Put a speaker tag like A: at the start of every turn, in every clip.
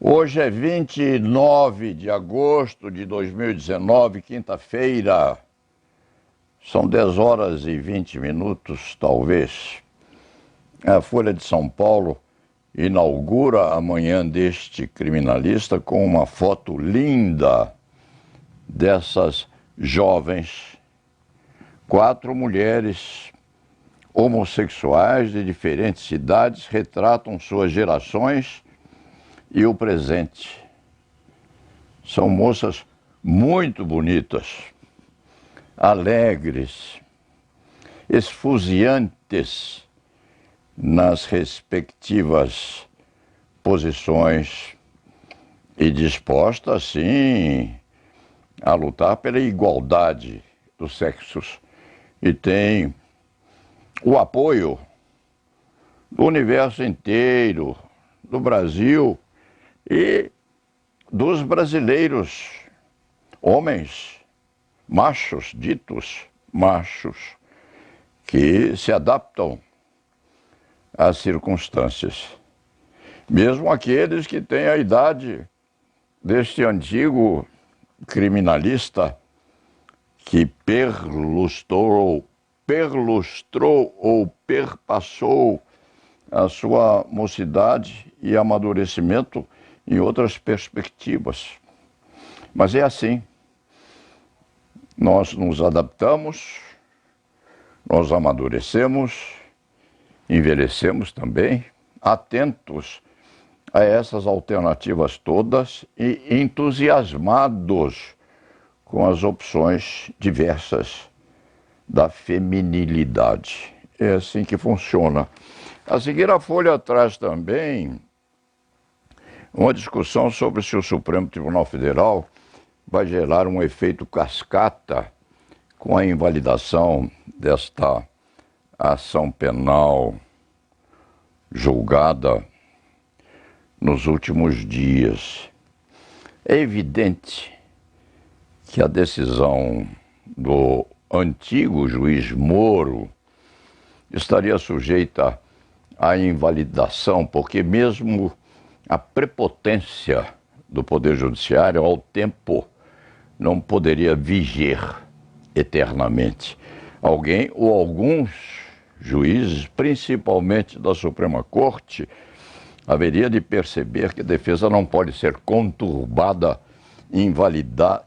A: Hoje é 29 de agosto de 2019, quinta-feira. São 10 horas e 20 minutos, talvez. A Folha de São Paulo inaugura a manhã deste criminalista com uma foto linda dessas jovens. 4 mulheres homossexuais de diferentes cidades retratam suas gerações e o presente. São moças muito bonitas, alegres, esfuziantes nas respectivas posições e dispostas, sim, a lutar pela igualdade dos sexos. E tem o apoio do universo inteiro, do Brasil e dos brasileiros, homens, machos, ditos machos, que se adaptam às circunstâncias. Mesmo aqueles que têm a idade deste antigo criminalista que perlustrou ou perpassou a sua mocidade e amadurecimento em outras perspectivas. Mas é assim. Nós nos adaptamos, nós amadurecemos, envelhecemos também, atentos a essas alternativas todas e entusiasmados com as opções diversas da feminilidade. É assim que funciona. A seguir, a Folha traz também uma discussão sobre se o Supremo Tribunal Federal vai gerar um efeito cascata com a invalidação desta ação penal julgada nos últimos dias. É evidente que a decisão do antigo juiz Moro estaria sujeita à invalidação, porque mesmo a prepotência do Poder Judiciário ao tempo não poderia viger eternamente. Alguém ou alguns juízes, principalmente da Suprema Corte, haveria de perceber que a defesa não pode ser conturbada, invalidada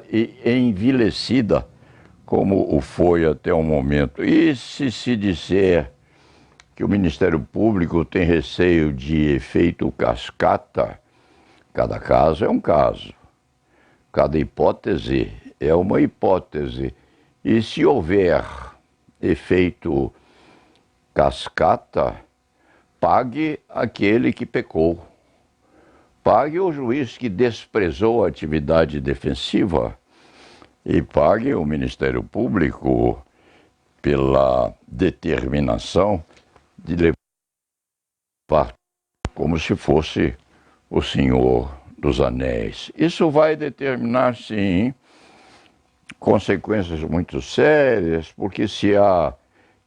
A: e envilecida, como o foi até o momento. E se disser que o Ministério Público tem receio de efeito cascata, cada caso é um caso, cada hipótese é uma hipótese. E se houver efeito cascata, pague aquele que pecou. Pague o juiz que desprezou a atividade defensiva e pague o Ministério Público pela determinação de levar como se fosse o Senhor dos Anéis. Isso vai determinar, sim, consequências muito sérias, porque se há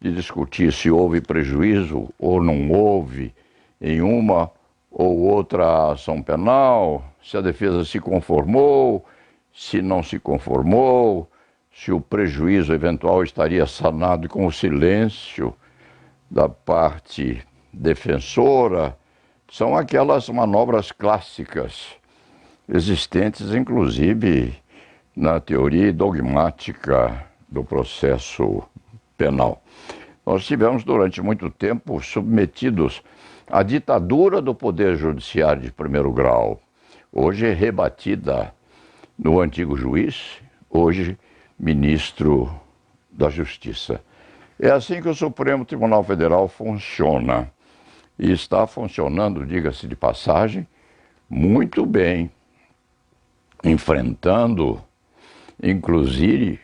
A: de discutir se houve prejuízo ou não houve em uma ou outra ação penal, se a defesa se conformou, se não se conformou, se o prejuízo eventual estaria sanado com o silêncio da parte defensora. São aquelas manobras clássicas, existentes inclusive na teoria dogmática do processo penal. Nós tivemos durante muito tempo submetidos à ditadura do Poder Judiciário de primeiro grau, hoje rebatida no antigo juiz, hoje ministro da Justiça. É assim que o Supremo Tribunal Federal funciona. E está funcionando, diga-se de passagem, muito bem, enfrentando, inclusive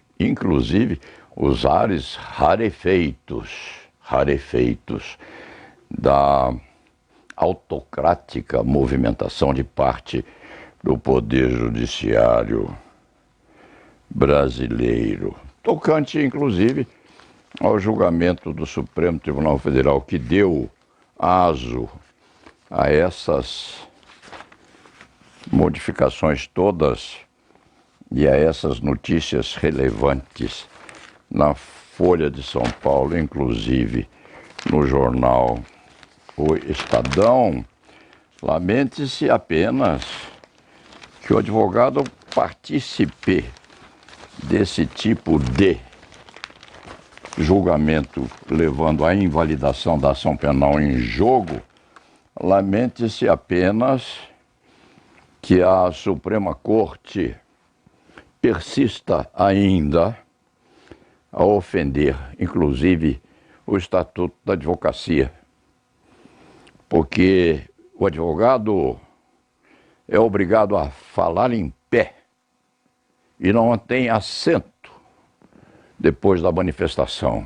A: os ares rarefeitos da autocrática movimentação de parte do Poder Judiciário brasileiro, tocante, inclusive, ao julgamento do Supremo Tribunal Federal, que deu aso a essas modificações todas e a essas notícias relevantes na Folha de São Paulo, inclusive no jornal O Estadão, lamente-se apenas que o advogado participe desse tipo de julgamento, levando à invalidação da ação penal em jogo. Lamente-se apenas que a Suprema Corte persista ainda a ofender, inclusive, o Estatuto da Advocacia, porque o advogado é obrigado a falar em pé e não tem assento depois da manifestação.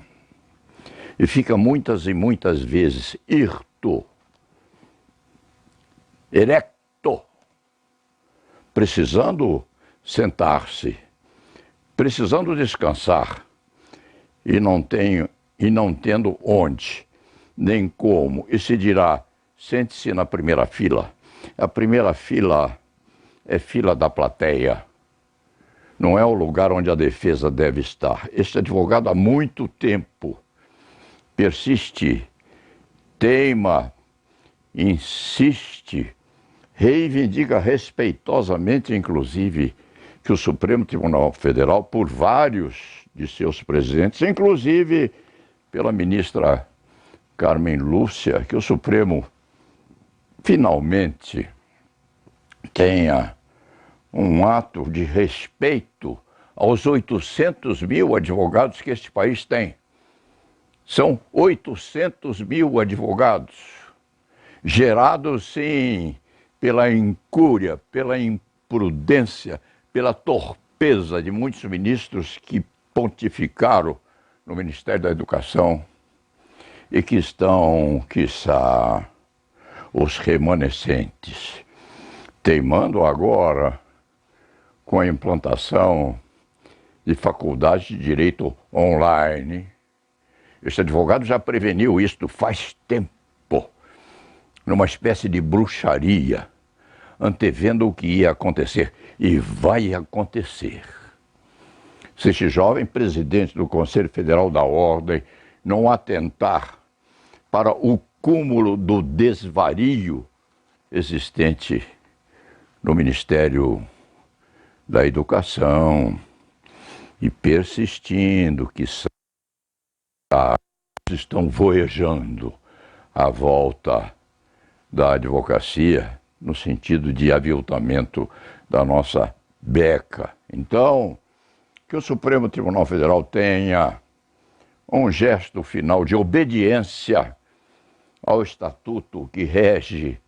A: E fica muitas e muitas vezes hirto, erecto, precisando sentar-se, precisando descansar, e não tendo onde, nem como, e se dirá, sente-se na primeira fila. A primeira fila é fila da plateia, não é o lugar onde a defesa deve estar. Este advogado há muito tempo persiste, teima, insiste, reivindica respeitosamente, inclusive, que o Supremo Tribunal Federal, por vários de seus presidentes, inclusive pela ministra Carmen Lúcia, que o Supremo finalmente tenha um ato de respeito aos 800 mil advogados que este país tem. São 800 mil advogados, gerados, sim, pela incúria, pela imprudência, pela torpeza de muitos ministros que pontificaram no Ministério da Educação e que estão, quiçá, os remanescentes, teimando agora com a implantação de faculdade de direito online. Este advogado já preveniu isto faz tempo, numa espécie de bruxaria, antevendo o que ia acontecer, e vai acontecer. Se este jovem presidente do Conselho Federal da Ordem não atentar para o cúmulo do desvario existente no Ministério da Educação e persistindo que estão voejando à volta da advocacia no sentido de aviltamento da nossa beca. Então, que o Supremo Tribunal Federal tenha um gesto final de obediência ao estatuto que rege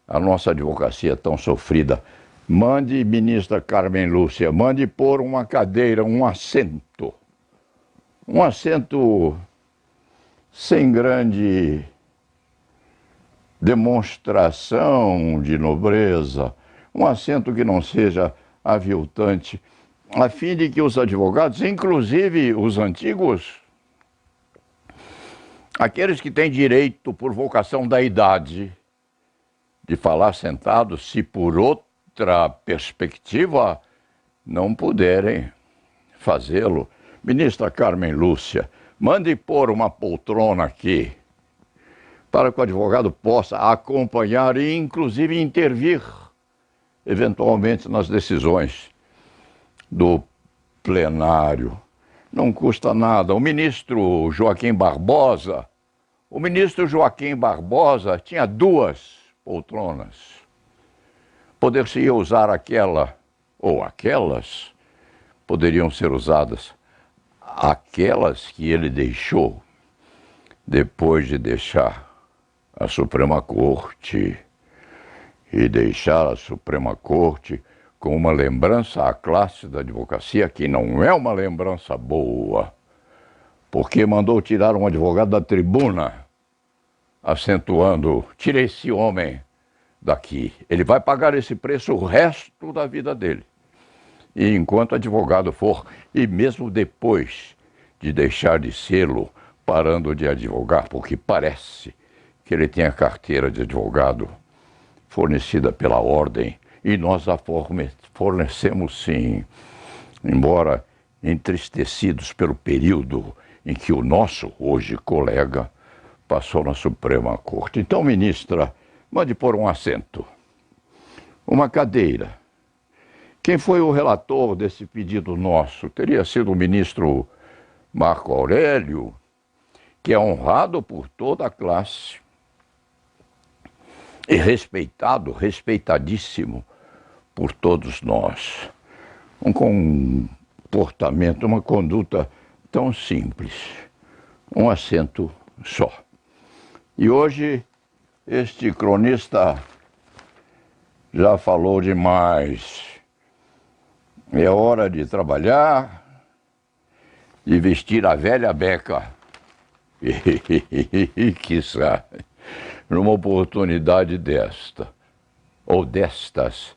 A: a nossa advocacia tão sofrida. Mande, ministra Carmen Lúcia, mande pôr uma cadeira, um assento sem grande demonstração de nobreza, um assento que não seja aviltante, a fim de que os advogados, inclusive os antigos, aqueles que têm direito por vocação da idade de falar sentados, se por outra perspectiva não puderem fazê-lo. Ministra Carmen Lúcia, mande pôr uma poltrona aqui, para que o advogado possa acompanhar e, inclusive, intervir, eventualmente, nas decisões do plenário. Não custa nada. O ministro Joaquim Barbosa tinha 2 poltronas. Poder-se-ia usar aquela, ou aquelas, poderiam ser usadas. Aquelas que ele deixou, depois de deixar a Suprema Corte, e deixar a Suprema Corte com uma lembrança à classe da advocacia, que não é uma lembrança boa, porque mandou tirar um advogado da tribuna, acentuando, tire esse homem daqui. Ele vai pagar esse preço o resto da vida dele. E enquanto advogado for, e mesmo depois de deixar de sê-lo, parando de advogar, porque parece que ele tem a carteira de advogado fornecida pela ordem e nós a fornecemos sim, embora entristecidos pelo período em que o nosso, hoje, colega passou na Suprema Corte. Então, ministra, mande pôr um assento, uma cadeira. Quem foi o relator desse pedido nosso? Teria sido o ministro Marco Aurélio, que é honrado por toda a classe e respeitado, respeitadíssimo por todos nós. Um comportamento, uma conduta tão simples, um assento só. E hoje este cronista já falou demais. É hora de trabalhar, de vestir a velha beca. Quiçá, numa oportunidade desta, ou destas,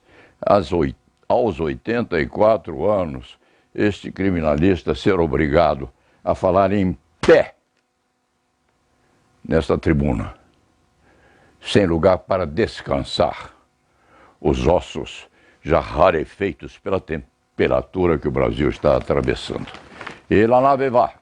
A: aos 84 anos, este criminalista ser obrigado a falar em pé nesta tribuna, sem lugar para descansar, os ossos já rarefeitos pela temperatura que o Brasil está atravessando. E lá va.